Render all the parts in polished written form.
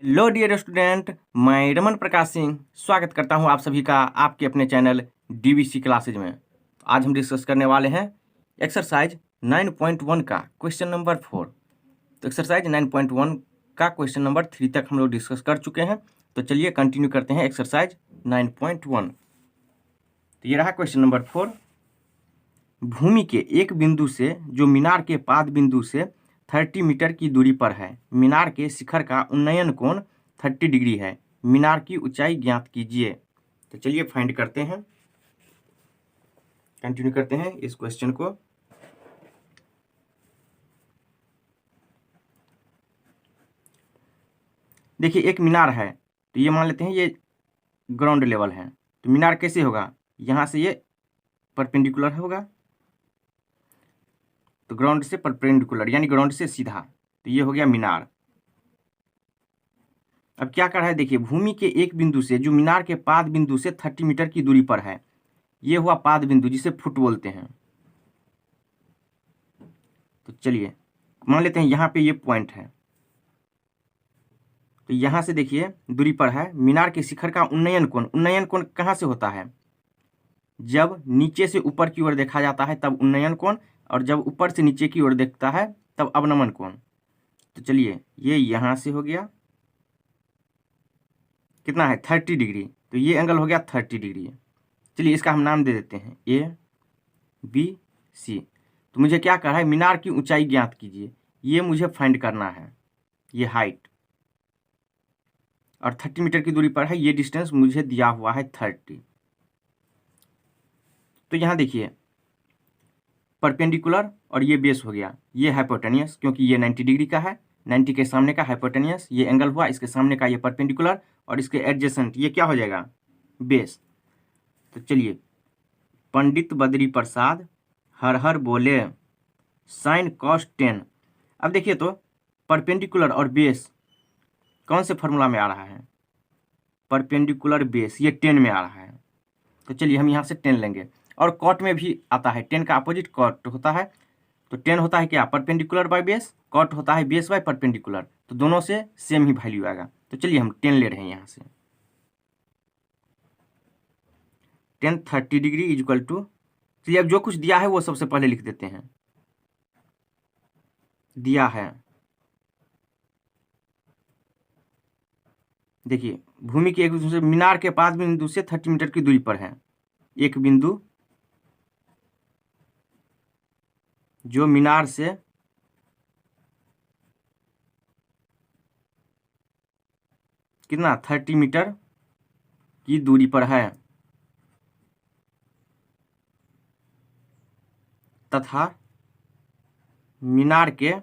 Hello dear student, मैं रमन प्रकाश सिंह स्वागत करता हूं आप सभी का आपके अपने चैनल डीवीसी क्लासेज में। आज हम डिस्कस करने वाले हैं एक्सरसाइज 9.1 का क्वेश्चन नंबर 4। तो एक्सरसाइज 9.1 का क्वेश्चन नंबर 3 तक हम लोग डिस्कस कर चुके हैं। तो चलिए कंटिन्यू करते हैं एक्सरसाइज 9.1। तो ये रहा क्वेश्चन नंबर 4। भूमि के एक बिंदु से जो मीनार के पाद बिंदु से 30 मीटर की दूरी पर है, मीनार के शिखर का उन्नयन कोण 30 डिग्री है, मीनार की ऊंचाई ज्ञात कीजिए। तो चलिए फाइंड करते हैं, कंटिन्यू करते हैं इस क्वेश्चन को। देखिए एक मीनार है, तो ये मान लेते हैं ये ग्राउंड लेवल है। तो मीनार कैसे होगा, यहाँ से ये परपेंडिकुलर होगा, तो ग्राउंड से परपेंडिकुलर यानी ग्राउंड से सीधा, तो ये हो गया मीनार। अब क्या कर रहा है, देखिए भूमि के एक बिंदु से जो मीनार के पाद बिंदु से 30 मीटर की दूरी पर है, ये हुआ पाद बिंदु जिसे फुट बोलते हैं। तो चलिए मान लेते हैं यहाँ पे ये पॉइंट है, तो यहाँ से देखिए दूरी पर है। मीनार के शिखर का उन्नयन कोण कहाँ से होता है, जब नीचे से ऊपर की ओर देखा जाता है तब उन्नयन कोण, और जब ऊपर से नीचे की ओर देखता है तब अवनमन कोण। तो चलिए ये यहाँ से हो गया, कितना है 30 डिग्री, तो ये एंगल हो गया 30 डिग्री। चलिए इसका हम नाम दे देते हैं ABC। तो मुझे क्या कर रहा है, मीनार की ऊंचाई ज्ञात कीजिए, ये मुझे फाइंड करना है, ये हाइट, और 30 मीटर की दूरी पर है, ये डिस्टेंस मुझे दिया हुआ है 30। तो यहाँ देखिए परपेंडिकुलर और ये बेस हो गया, ये हाइपोटेनियस क्योंकि ये 90 डिग्री का है, 90 के सामने का हाइपोटेनियस ये एंगल हुआ, इसके सामने का ये परपेंडिकुलर, और इसके एडजेसेंट ये क्या हो जाएगा, बेस। तो चलिए पंडित बद्री प्रसाद हर हर बोले साइन कॉस 10। अब देखिए तो परपेंडिकुलर और बेस कौन से फॉर्मूला में आ रहा है, परपेंडिकुलर बेस ये 10 में आ रहा है। तो चलिए हम यहाँ से 10 लेंगे, और कॉट में भी आता है, 10 का अपोजिट कॉट होता है। तो 10 होता है क्या, परपेंडिकुलर बाय बेस, कॉट होता है बेस बाय परपेंडिकुलर, तो दोनों से सेम ही वैल्यू आएगा। तो चलिए हम 10 ले रहे हैं यहाँ से, 10 30 डिग्री इज इक्वल टू, चलिए अब जो कुछ दिया है वो सबसे पहले लिख देते हैं। दिया है, देखिए भूमि के एक बिंदु से मीनार के पास बिंदु से 30 मीटर की दूरी पर है एक बिंदु, जो मीनार से कितना 30 मीटर की दूरी पर है, तथा मीनार के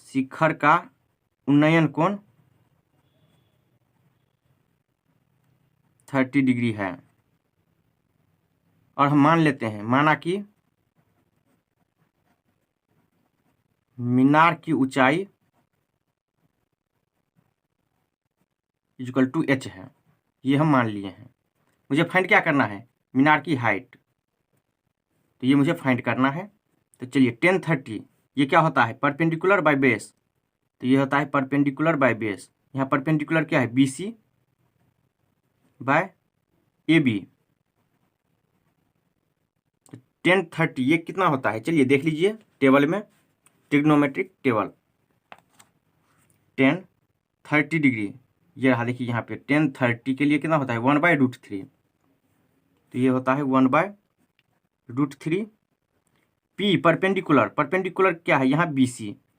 शिखर का उन्नयन कोण 30 डिग्री है। और हम मान लेते हैं, माना कि मीनार की ऊंचाई इक्वल टू h है, ये हम मान लिए हैं। मुझे फाइंड क्या करना है, मीनार की हाइट, तो ये मुझे फाइंड करना है। तो चलिए 10 30 ये क्या होता है, परपेंडिकुलर बाय बेस, तो ये होता है परपेंडिकुलर बाय बेस। यहाँ परपेंडिकुलर क्या है, BC बाय AB। तो 10 30 ये कितना होता है, चलिए देख लीजिए टेबल में, ट्रिग्नोमेट्रिक टेबल। 10 30 डिग्री ये रहा, देखिए यहाँ पे 10 30 के लिए कितना होता है 1/√3, तो ये होता है 1/√3। P परपेंडिकुलर क्या है यहाँ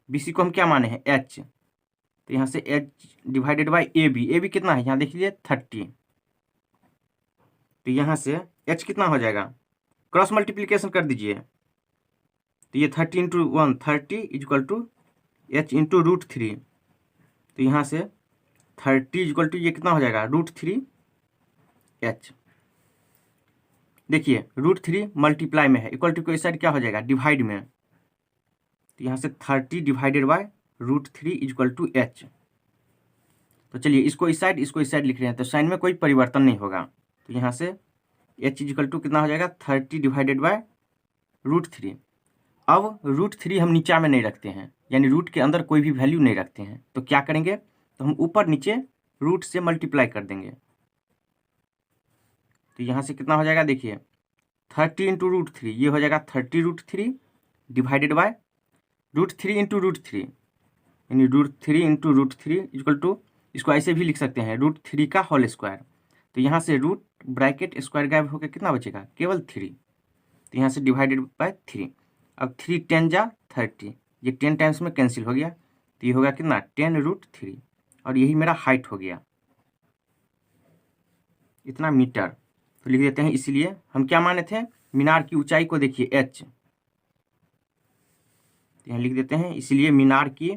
BC को हम क्या माने हैं H, तो यहाँ से H डिवाइडेड बाय AB कितना है यहाँ देख लीजिए 30, तो यहाँ से H कितना हो जाएगा, क्रॉस मल्टीप्लीकेशन कर दीजिए, तो ये 30 into 1 30 equal to H into √3, तो यहाँ से 30 इक्वल टू ये कितना हो जाएगा √3H। देखिए √3 मल्टीप्लाई में है, इक्वल टू को इस साइड क्या हो जाएगा डिवाइड में, तो यहाँ से 30 divided by √3 equal to H। तो चलिए इसको इस साइड लिख रहे हैं, तो साइन में कोई परिवर्तन नहीं होगा, तो यहाँ से H इक्वल टू कितना हो जाएगा 30 डिवाइडेड बाय √3। अब √3 हम नीचा में नहीं रखते हैं, यानी रूट के अंदर कोई भी वैल्यू नहीं रखते हैं, तो क्या करेंगे, तो हम ऊपर नीचे रूट से मल्टीप्लाई कर देंगे। तो यहाँ से कितना हो जाएगा, देखिए 30 इंटू √3, ये हो जाएगा 30√3 डिवाइडेड बाय √3 इंटू √3, यानी √3 इंटू √3 इक्वल टू, इसको ऐसे भी लिख सकते हैं √3 का होल स्क्वायर। तो यहाँ से रूट ब्रैकेट स्क्वायर गायब होकर कितना बचेगा, केवल 3। तो यहाँ से डिवाइडेड बाय 3। अब 3 10 जा 30, ये 10 टाइम्स में कैंसिल हो गया, तो ये होगा कितना 10√3, और यही मेरा हाइट हो गया इतना मीटर। तो लिख देते हैं, इसीलिए हम क्या माने थे, मीनार की ऊंचाई को देखिए h, यहाँ लिख देते हैं, इसलिए मीनार की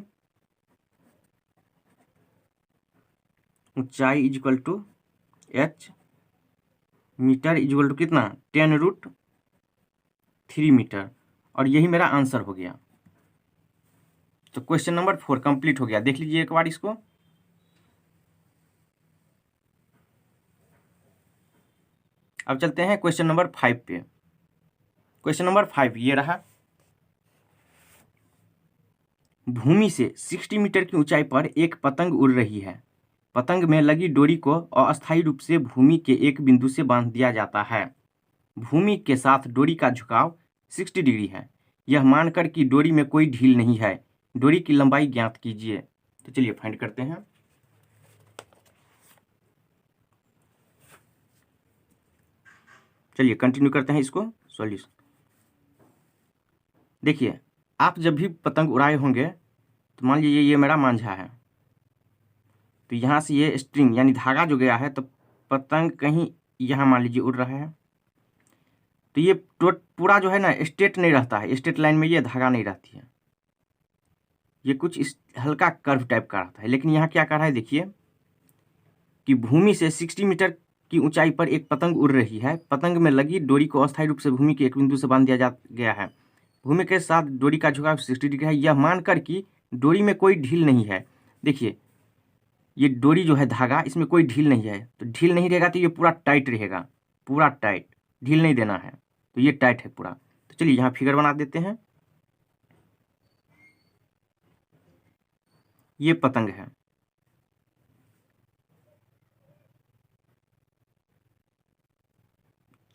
ऊंचाई equal to h, metre equal to कितना 10√3 मीटर, और यही मेरा आंसर हो गया। तो क्वेश्चन नंबर 4 कंप्लीट हो गया। देख लीजिए एक बार इसको। अब चलते हैं क्वेश्चन नंबर 5 पे। क्वेश्चन नंबर 5 ये रहा, भूमि से 60 मीटर की ऊंचाई पर एक पतंग उड़ रही है। पतंग में लगी डोरी को अस्थायी रूप से भूमि के एक बिंदु से बांध दिया जाता है। भूमि के साथ डोरी का झुकाव 60 डिग्री है। यह मानकर कि डोरी में कोई ढील नहीं है, डोरी की लंबाई ज्ञात कीजिए। तो चलिए फाइंड करते हैं। चलिए कंटिन्यू करते हैं इसको सॉल्यूशन। देखिए, आप जब भी पतंग उड़ाए होंगे तो मान लीजिए ये मेरा मांझा है, तो यहाँ से ये स्ट्रिंग यानी धागा जो गया है, तो पतंग कहीं यहाँ मान लीजिए उड़ रहा है, तो ये पूरा जो है ना स्ट्रेट नहीं रहता है, स्ट्रेट लाइन में ये धागा नहीं रहती है, ये कुछ इस हल्का कर्व टाइप का रहता है। लेकिन यहाँ क्या कर रहा है, देखिए कि भूमि से 60 मीटर की ऊंचाई पर एक पतंग उड़ रही है। पतंग में लगी डोरी को अस्थायी रूप से भूमि के एक बिंदु से बांध दिया गया है। भूमि के साथ डोरी का झुकाव 60 डिग्री है। यह मानकर कि डोरी में कोई ढील नहीं है। देखिए ये डोरी जो है धागा, इसमें कोई ढील नहीं है, तो ढील नहीं रहेगा तो ये पूरा टाइट रहेगा, पूरा टाइट, ढील नहीं देना है, तो ये टाइट है पूरा। तो चलिए यहाँ फिगर बना देते हैं। ये पतंग है,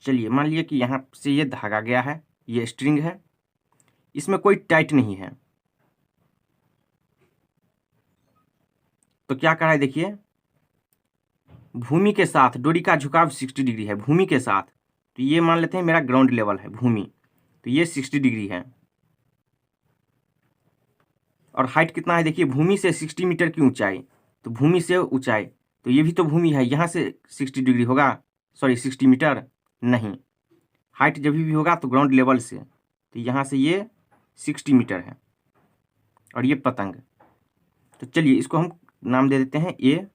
चलिए मान लीजिए कि यहाँ से ये धागा गया है, ये स्ट्रिंग है, इसमें कोई टाइट नहीं है। तो क्या कर रहा है, देखिए भूमि के साथ डोरी का झुकाव 60 डिग्री है, भूमि के साथ, तो ये मान लेते हैं मेरा ग्राउंड लेवल है भूमि, तो ये 60 डिग्री है। और हाइट कितना है, देखिए भूमि से 60 मीटर की ऊंचाई, तो भूमि से ऊंचाई, तो ये भी तो भूमि है, यहाँ से 60 डिग्री होगा, सॉरी 60 मीटर नहीं, हाइट जब भी होगा तो ग्राउंड लेवल से, तो यहाँ से ये 60 मीटर है, और ये पतंग। तो चलिए इसको हम नाम दे देते हैं ए,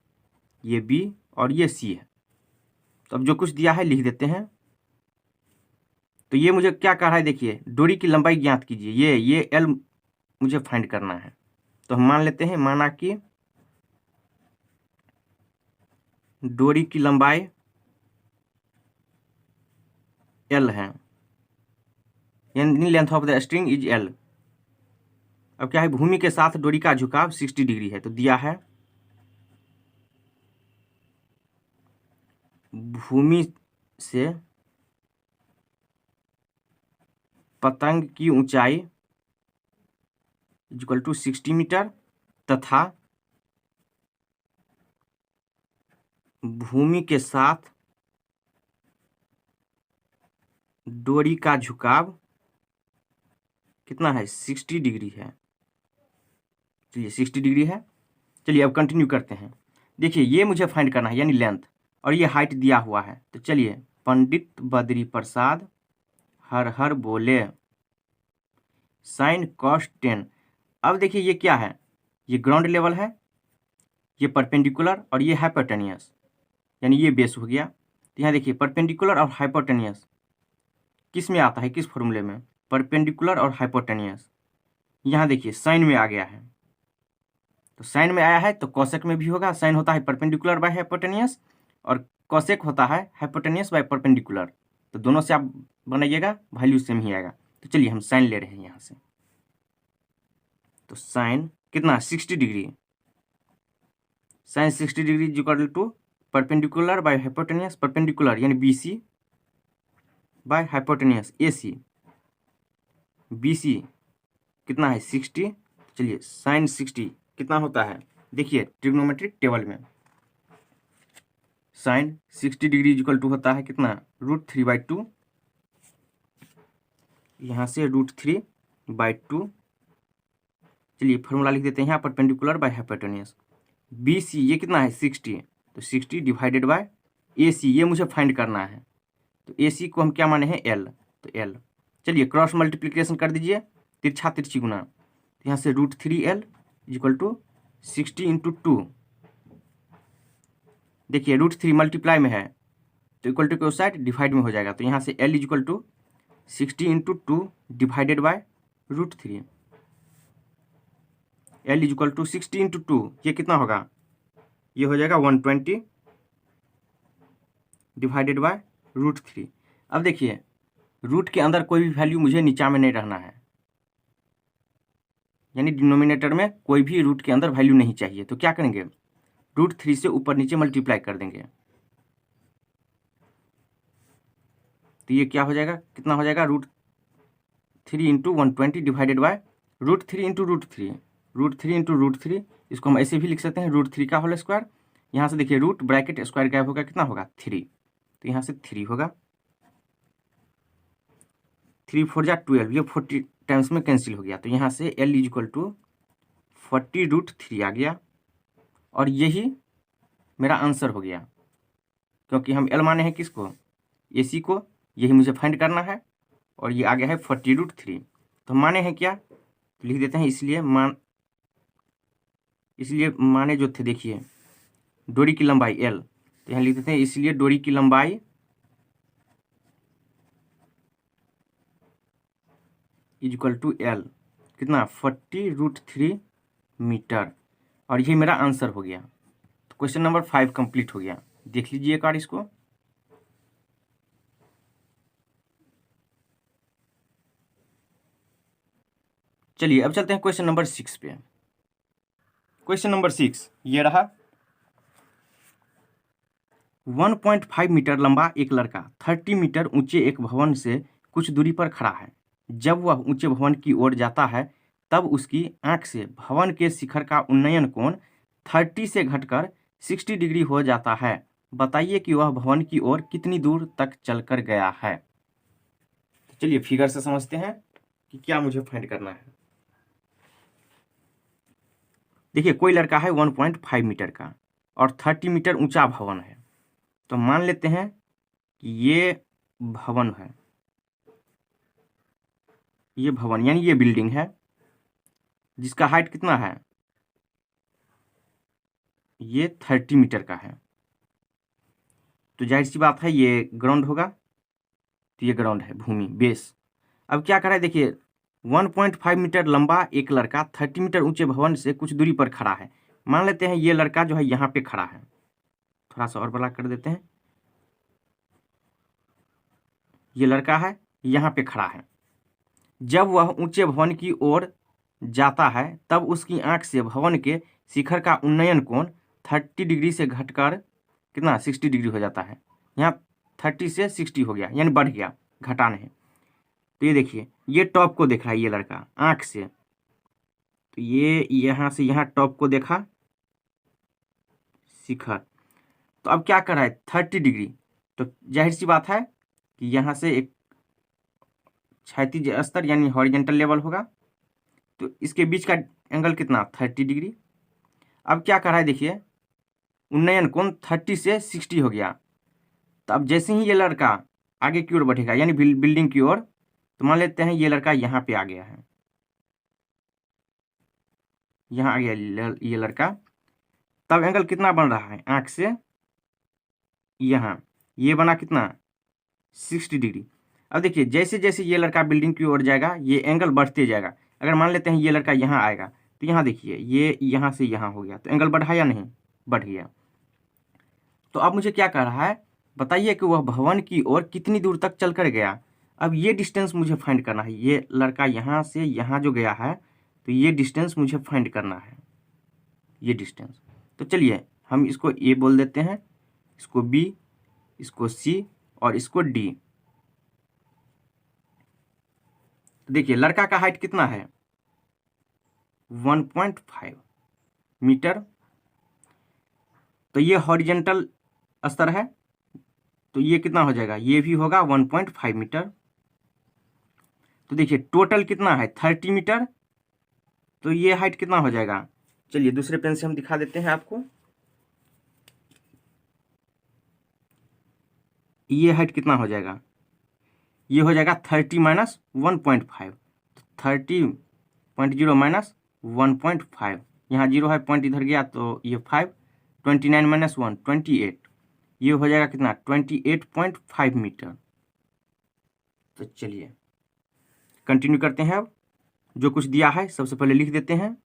ये बी और ये सी है। तो अब जो कुछ दिया है लिख देते हैं। तो ये मुझे क्या कह रहा है, देखिए डोरी की लंबाई ज्ञात कीजिए, ये एल मुझे फाइंड करना है। तो हम मान लेते हैं, माना कि डोरी की लंबाई एल है, यानी length of the string is L. अब क्या है, भूमि के साथ डोरी का झुकाव 60 डिग्री है, तो दिया है भूमि से पतंग की ऊंचाई इक्वल टू 60 मीटर तथा भूमि के साथ डोरी का झुकाव कितना है, 60 डिग्री है। चलिए 60 डिग्री है। चलिए अब कंटिन्यू करते हैं। देखिए ये मुझे फाइंड करना है, यानी लेंथ, और ये हाइट दिया हुआ है। तो चलिए, पंडित बद्री प्रसाद हर हर बोले, साइन कॉस 10। अब देखिए ये क्या है, ये ग्राउंड लेवल है, ये परपेंडिकुलर और ये हाइपोटेनियस, यानी ये बेस हो गया। तो यहाँ देखिए परपेंडिकुलर और हाइपोटेनियस किस में आता है, किस फॉर्मूले में, परपेंडिकुलर और हाइपोटेनियस। यहाँ देखिए साइन में आ गया है, तो साइन में आया है तो कॉसेक में भी होगा। साइन होता है परपेंडिकुलर बाय हाइपोटेनियस और कॉसेक होता है हाइपोटेनियस बाय परपेंडिकुलर। तो दोनों से आप बनाइएगा, वैल्यू सेम ही आएगा। तो चलिए हम साइन ले रहे हैं यहाँ से, तो तो साइन कितना 60 degree, sine 60 degree is equal to perpendicular by hypotenuse, perpendicular यानी BC by hypotenuse AC, BC कितना है 60। चलिए साइन 60 कितना होता है, देखिए ट्रिग्नोमेट्रिक टेबल में साइन 60 डिग्री इक्वल टू होता है कितना √3/2, यहाँ से √3/2। चलिए फॉर्मूला लिख देते हैं यहाँ परपेंडिकुलर बाय हाइपोटेनियस। BC ये कितना है 60, तो 60 डिवाइडेड बाय AC ये मुझे फाइंड करना है, तो AC को हम क्या माने हैं L, तो L। चलिए क्रॉस मल्टीप्लिकेशन कर दीजिए, तिरछा तिरछी गुना, तो यहाँ से √3L इक्वल टू 60 इंटू 2। देखिए √3 मल्टीप्लाई में है तो इक्वल टू के उस साइड डिवाइड में हो जाएगा, तो यहाँ से L equal to 60 into 2 divided by √3। L equal to 60 into 2 ये कितना होगा, ये हो जाएगा 120 डिवाइडेड बाय √3। अब देखिए रूट के अंदर कोई भी वैल्यू मुझे नीचा में नहीं रहना है, यानी डिनोमिनेटर में कोई भी रूट के अंदर वैल्यू नहीं चाहिए, तो क्या करेंगे √3 से ऊपर नीचे मल्टीप्लाई कर देंगे, तो ये क्या हो जाएगा, कितना हो जाएगा √3 into 120 divided by √3 into √3, √3 into √3, इसको हम ऐसे भी लिख सकते हैं √3 का होल स्क्वायर। यहाँ से देखिए रूट ब्रैकेट स्क्वायर गैप होगा कितना होगा 3, तो यहाँ से 3 होगा, 3 4 जा 12, ये 40 टाइम्स में कैंसिल हो गया, तो यहाँ से L इक्वल टू 40√3 आ गया, और यही मेरा आंसर हो गया, क्योंकि हम L माने हैं किसको AC को, यही मुझे फाइंड करना है, और ये आ गया है 40√3। तो माने हैं क्या, तो लिख देते हैं इसलिए माने जो थे देखिए डोरी की लंबाई L, तो यहाँ लिख देते हैं इसलिए डोरी की लंबाई इक्वल टू L कितना 40√3 मीटर, और ये मेरा आंसर हो गया। तो क्वेश्चन नंबर 5 कंप्लीट हो गया। देख लीजिए कार्ड इसको। चलिए अब चलते हैं क्वेश्चन नंबर 6 पे। क्वेश्चन नंबर 6 ये रहा, 1.5 मीटर लंबा एक लड़का 30 मीटर ऊंचे एक भवन से कुछ दूरी पर खड़ा है। जब वह ऊंचे भवन की ओर जाता है तब उसकी आंख से भवन के शिखर का उन्नयन कोण 30 से घटकर 60 डिग्री हो जाता है। बताइए कि वह भवन की ओर कितनी दूर तक चलकर गया है। तो चलिए फिगर से समझते हैं कि क्या मुझे फाइंड करना है। देखिए कोई लड़का है 1.5 मीटर का और 30 मीटर ऊंचा भवन है, तो मान लेते हैं कि ये भवन है, ये भवन यानी ये बिल्डिंग है जिसका हाइट कितना है, ये 30 मीटर का है। तो जाहिर सी बात है ये ग्राउंड होगा, तो ये ग्राउंड है, भूमि बेस। अब क्या करा है देखिए 1.5 मीटर लंबा एक लड़का 30 मीटर ऊंचे भवन से कुछ दूरी पर खड़ा है। मान लेते हैं ये लड़का जो है यहाँ पे खड़ा है, थोड़ा सा और बड़ा कर देते हैं, ये लड़का है यहाँ पे खड़ा है। जब वह ऊंचे भवन की ओर जाता है तब उसकी आंख से भवन के शिखर का उन्नयन कोण 30 डिग्री से घटकर कितना 60 डिग्री हो जाता है। यहाँ 30 से 60 हो गया यानी बढ़ गया, घटा नहीं। तो ये देखिए ये टॉप को देख रहा है ये लड़का आंख से, तो ये यहाँ से यहाँ टॉप को देखा शिखर, तो अब क्या कर रहा है 30 डिग्री, तो जाहिर सी बात है कि यहाँ से एक क्षैतिज स्तर यानी हॉरिजेंटल लेवल होगा, तो इसके बीच का एंगल कितना 30 डिग्री। अब क्या कर रहा है देखिए उन्नयन कोण 30 से 60 हो गया, तो अब जैसे ही ये लड़का आगे की ओर बढ़ेगा यानी बिल्डिंग की ओर, तो मान लेते हैं ये लड़का यहाँ पे आ गया है, यहाँ आ गया ये लड़का, तब एंगल कितना बन रहा है आंख से यहाँ, ये बना कितना 60 डिग्री। अब देखिए जैसे जैसे ये लड़का बिल्डिंग की ओर जाएगा ये एंगल बढ़ते जाएगा। अगर मान लेते हैं ये लड़का यहाँ आएगा तो यहाँ देखिए ये यहाँ से यहाँ हो गया, तो एंगल बढ़ा या नहीं, बढ़ गया। तो अब मुझे क्या कह रहा है, बताइए कि वह भवन की ओर कितनी दूर तक चल कर गया। अब ये डिस्टेंस मुझे फाइंड करना है, ये लड़का यहाँ से यहाँ जो गया है तो ये डिस्टेंस मुझे फाइंड करना है, ये डिस्टेंस। तो चलिए हम इसको ए बोल देते हैं, इसको बी, इसको सी और इसको डी। तो देखिए लड़का का हाइट कितना है 1.5 मीटर। तो ये हॉरिजेंटल स्तर है, तो ये कितना हो जाएगा, ये भी होगा 1.5 मीटर। तो देखिए टोटल कितना है 30 मीटर। तो ये हाइट कितना हो जाएगा, चलिए दूसरे पेन से हम दिखा देते हैं आपको। ये हाइट कितना हो जाएगा, ये हो जाएगा 30 माइनस 1.5। 30.0 माइनस 1.5, यहाँ 0 है, पॉइंट इधर गया तो ये 5। 29 माइनस 1 28, ये हो जाएगा कितना 28.5 मीटर। तो चलिए कंटिन्यू करते हैं। अब जो कुछ दिया है सबसे पहले लिख देते हैं।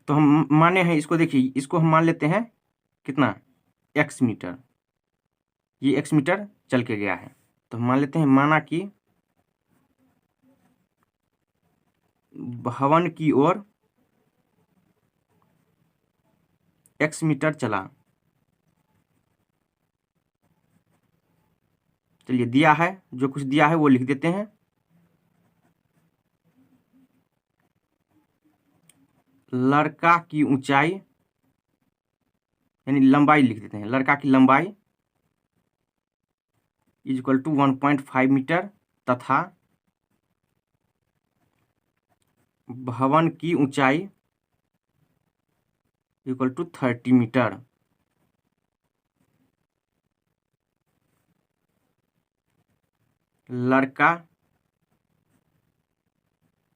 तो हम माने हैं इसको, देखिए इसको हम मान लेते हैं कितना x मीटर, ये x मीटर चल के गया है। तो हम मान लेते हैं, माना कि भवन की ओर x मीटर चला। चलिए दिया है, जो कुछ दिया है वो लिख देते हैं। लड़का की ऊंचाई यानी लंबाई लिख देते हैं, लड़का की लंबाई इक्वल टू 1.5 मीटर तथा भवन की ऊंचाई इक्वल टू 30 मीटर। लड़का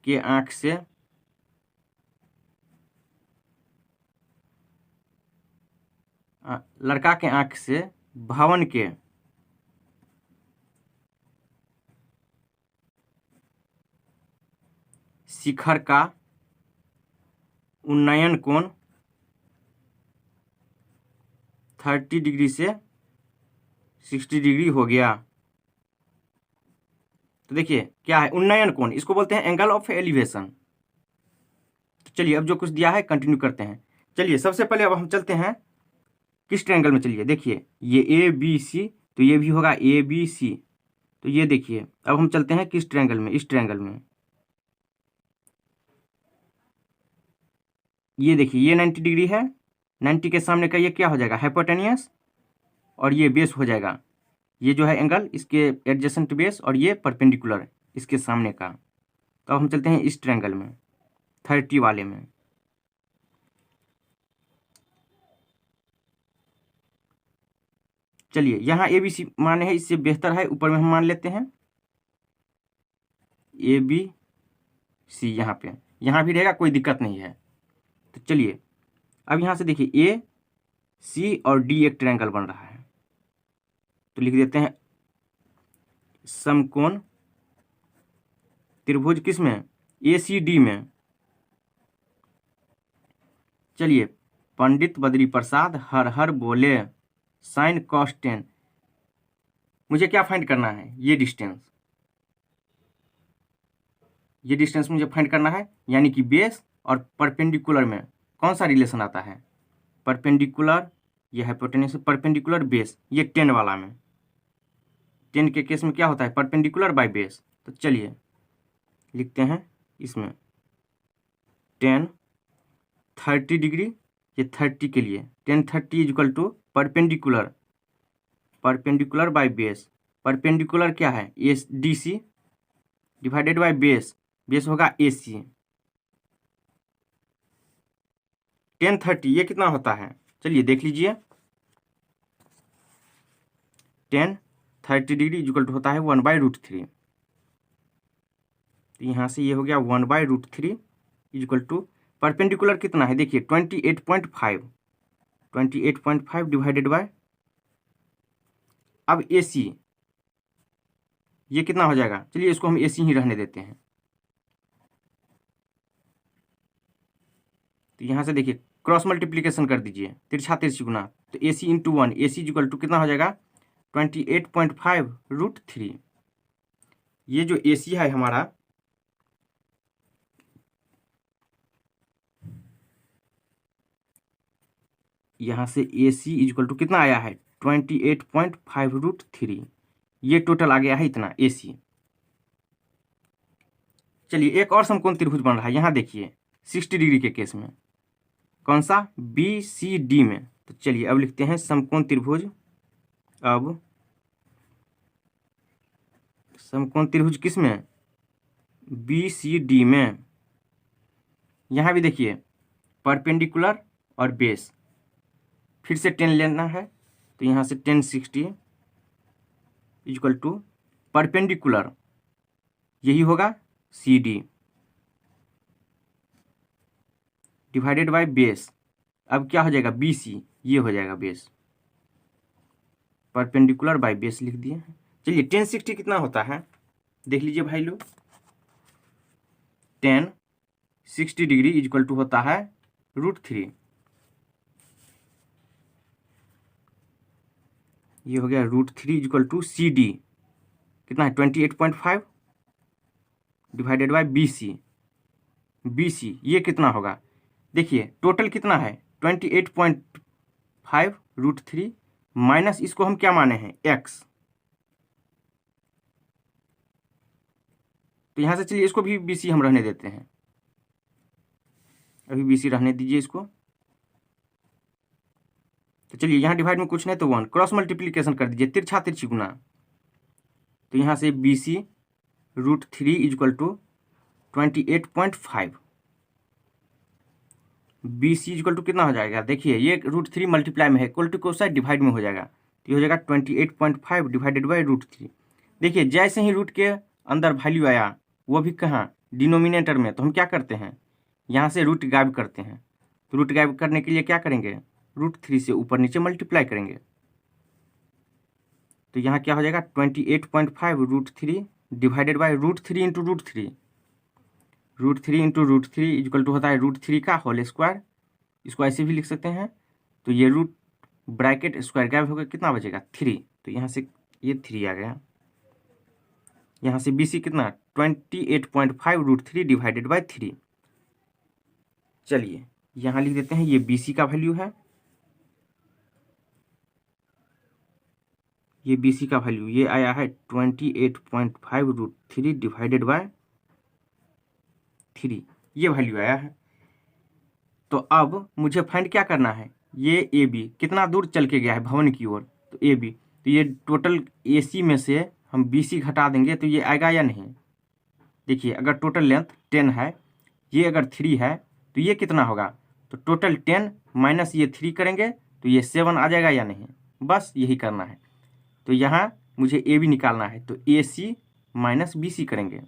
के आंख से लड़का के आंख से भवन के शिखर का उन्नयन कोण 30 डिग्री से 60 डिग्री हो गया। तो देखिए क्या है उन्नयन कोण, इसको बोलते हैं एंगल ऑफ एलिवेशन। तो चलिए अब जो कुछ दिया है कंटिन्यू करते हैं। चलिए सबसे पहले अब हम चलते हैं किस ट्रायंगल में। चलिए देखिए ये ए बी सी, तो ये भी होगा ए बी सी। तो ये देखिए अब हम चलते हैं किस ट्रायंगल में, इस ट्रायंगल में। ये देखिए ये 90 डिग्री है, 90 के सामने का ये क्या हो जाएगा हाइपोटेनियस, और ये बेस हो जाएगा, ये जो है एंगल इसके एडजेसेंट बेस, और ये परपेंडिकुलर इसके सामने का। तो अब हम चलते हैं इस ट्रायंगल में 30 वाले में। चलिए यहाँ ए बी सी माने है, इससे बेहतर है ऊपर में हम मान लेते हैं ए बी सी। यहाँ भी रहेगा, कोई दिक्कत नहीं है। तो चलिए अब यहाँ से देखिए ए सी और डी एक ट्रायंगल बन रहा है। तो लिख देते हैं समकोण त्रिभुज किस में, ए सी डी में। चलिए पंडित बद्री प्रसाद हर हर बोले साइन कॉस 10। मुझे क्या फाइंड करना है, ये डिस्टेंस, ये डिस्टेंस मुझे फाइंड करना है। यानी कि बेस और परपेंडिकुलर में कौन सा रिलेशन आता है, परपेंडिकुलर, ये हाइपोटेन्यूस परपेंडिकुलर बेस, ये 10 वाला में। 10 के केस में क्या होता है परपेंडिकुलर बाय बेस। तो चलिए लिखते हैं इसमें 10 30 डिग्री, ये 30 के लिए 10 30 is equal to perpendicular, perpendicular by base. Perpendicular क्या है S D C divided by base, base होगा ए सी। 10 30 ये कितना होता है, चलिए देख लीजिए। 10 30 डिग्री इक्वल टू होता है 1/√3। तो यहाँ से ये हो गया 1/√3 इक्वल टू परपेंडिकुलर कितना है, देखिए 28.5 डिवाइडेड बाय, अब ए सी ये कितना हो जाएगा, चलिए इसको हम ए सी ही रहने देते हैं। तो यहाँ से देखिए क्रॉस मल्टीप्लीकेशन कर दीजिए, तिरछा तिरछी गुना। तो A C into 1, A C equal to कितना हो जाएगा 28.5√3। ये जो ए सी है हमारा यहाँ से ए सी इक्वल टू कितना आया है 28.5√3। ये टोटल आ गया है इतना ए सी। चलिए एक और समकोण त्रिभुज बन रहा है, यहाँ देखिए 60 डिग्री के केस में, कौन सा, बी सी डी में। तो चलिए अब लिखते हैं समकोण त्रिभुज। अब समकोण त्रिभुज किस में, बी सी डी में। यहाँ भी देखिए परपेंडिकुलर और बेस, फिर से 10 लेना है, तो यहाँ से 10 60 इक्वल टू परपेंडिकुलर, यही होगा C D divided by base. अब क्या हो जाएगा बी सी, ये हो जाएगा बेस, परपेंडिकुलर बाय बेस लिख दिए। चलिए 10 60 कितना होता है देख लीजिए भाई लोग। 10 60 डिग्री इक्वल टू होता है √3। ये हो गया √3 इक्वल टू सी डी कितना है 28.5 divided by B C. B C ये कितना होगा, देखिए टोटल कितना है 28.5 √3 माइनस इसको हम क्या माने हैं x। तो यहाँ से चलिए इसको भी बी सी हम रहने देते हैं, अभी बी सी रहने दीजिए इसको। तो चलिए यहाँ डिवाइड में कुछ नहीं तो 1, क्रॉस मल्टीप्लीकेशन कर दीजिए, तिरछा तिरछी गुना। तो यहाँ से B C √3 equal to 28.5, B C equal to कितना हो जाएगा, देखिए ये √3 मल्टीप्लाई में है, इक्वल टू को साइड डिवाइड में हो जाएगा, तो ये हो जाएगा 28.5 डिवाइडेड बाई √3। देखिए जैसे ही रूट के अंदर वैल्यू आया, वो भी कहाँ, डिनोमिनेटर में, तो हम क्या करते हैं यहाँ से रूट गायब करते हैं। तो रूट गायब करने के लिए क्या करेंगे, √3 से ऊपर नीचे मल्टीप्लाई करेंगे। तो यहाँ क्या हो जाएगा 28.5 √3 divided by √3 into √3, √3 into √3 equal to होता है √3 का होल स्क्वायर। इसको ऐसे भी लिख सकते हैं। तो ये रूट ब्रैकेट स्क्वायर गायब होकर कितना बचेगा 3, तो यहाँ से ये 3 आ गया। यहाँ से बी सी कितना 28.5 √3 डिवाइडेड बाई 3। चलिए यहाँ लिख देते हैं, ये बी सी का वैल्यू है, ये बी सी का वैल्यू ये आया है 28.5 √3 डिवाइडेड बाय 3, ये वैल्यू आया है। तो अब मुझे फाइंड क्या करना है, ये ए बी कितना दूर चल के गया है भवन की ओर, तो ए बी, तो ये टोटल ए सी में से हम बी सी घटा देंगे तो ये आएगा या नहीं। देखिए अगर टोटल लेंथ 10 है, ये अगर 3 है, तो ये कितना होगा, तो टोटल 10 माइनस ये 3 करेंगे तो ये 7 आ जाएगा या नहीं, बस यही करना है। तो यहाँ मुझे ए बी निकालना है, तो A C minus B C करेंगे।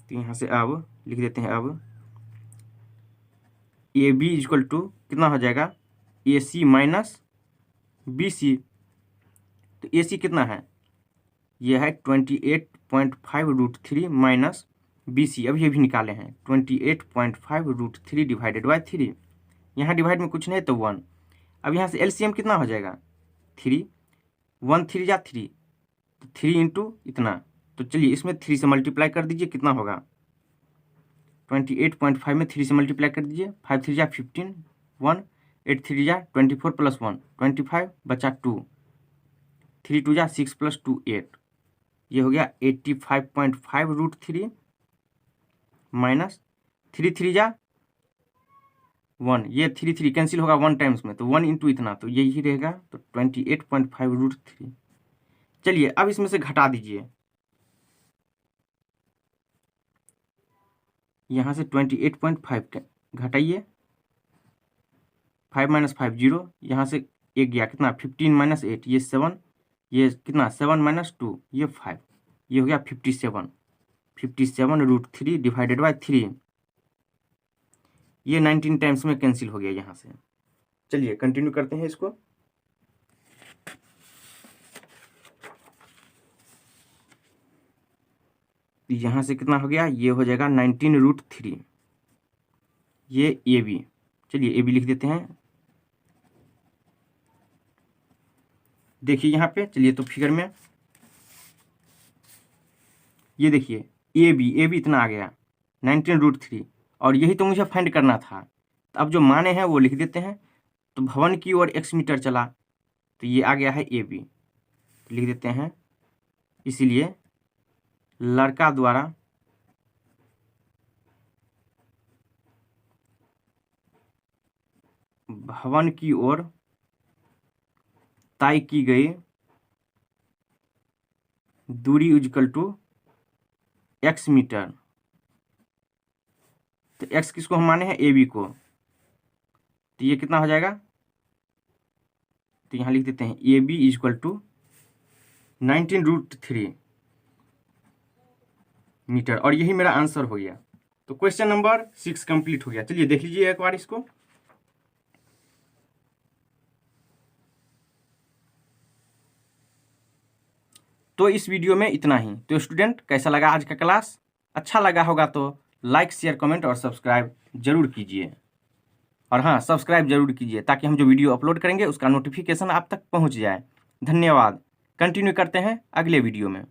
तो यहाँ से अब लिख देते हैं, अब ए बी इक्वल टू कितना हो जाएगा, ए सी माइनस बी सी। तो ए सी कितना है, ये है 28.5 √3 माइनस बी सी, अभी ये भी निकाले हैं 28.5 √3 डिवाइडेड बाई 3। यहाँ डिवाइड में कुछ नहीं तो 1। अब यहाँ से एलसीएम कितना हो जाएगा 3, 1 3 जा 3, तो 3 इंटू इतना। तो चलिए इसमें 3 से मल्टीप्लाई कर दीजिए, कितना होगा 28.5 में 3 से मल्टीप्लाई कर दीजिए, 5 3 जा 15, 1 8 3 जा 24 प्लस 1 25 बचा 2, 3 2 जा 6 प्लस 2 8, ये हो गया 85.5 √3 माइनस 3 3 जा 1, ये 3 3 कैंसिल होगा 1 टाइम्स में, तो 1 इंटू इतना, तो यही रहेगा, तो 28.5 √3। चलिए अब इसमें से घटा दीजिए, यहाँ से 28.5 घटाइए, 5 माइनस 5 0, यहाँ से एक गया कितना 15 माइनस 8, ये 7, ये कितना 7 माइनस 2, ये 5, ये हो गया 57 √3 डिवाइडेड बाई 3। ये 19 टाइम्स में कैंसिल हो गया यहाँ से। चलिए कंटिन्यू करते हैं इसको। यहाँ से कितना हो गया, ये हो जाएगा 19 √3, ये ए बी। चलिए ए बी लिख देते हैं। देखिए यहाँ पे, चलिए तो फिगर में ये देखिए ए बी इतना आ गया 19 √3, और यही तो मुझे फाइंड करना था। तो अब जो माने हैं वो लिख देते हैं। तो भवन की ओर x मीटर चला, तो ये आ गया है AB, तो लिख देते हैं इसीलिए लड़का द्वारा भवन की ओर तय की गई दूरी इक्वल टू x मीटर। तो x किसको हम माने हैं, AB को, तो ये कितना हो जाएगा, तो यहाँ लिख देते हैं AB इक्वल टू 19√3 मीटर, और यही मेरा आंसर हो गया। तो क्वेश्चन नंबर 6 कंप्लीट हो गया। चलिए देख लीजिए एक बार इसको। तो इस वीडियो में इतना ही। तो स्टूडेंट, कैसा लगा आज का क्लास? अच्छा लगा होगा तो लाइक, शेयर, कमेंट और सब्सक्राइब जरूर कीजिए। और हाँ, सब्सक्राइब जरूर कीजिए ताकि हम जो वीडियो अपलोड करेंगे उसका नोटिफिकेशन आप तक पहुंच जाए। धन्यवाद। कंटिन्यू करते हैं अगले वीडियो में।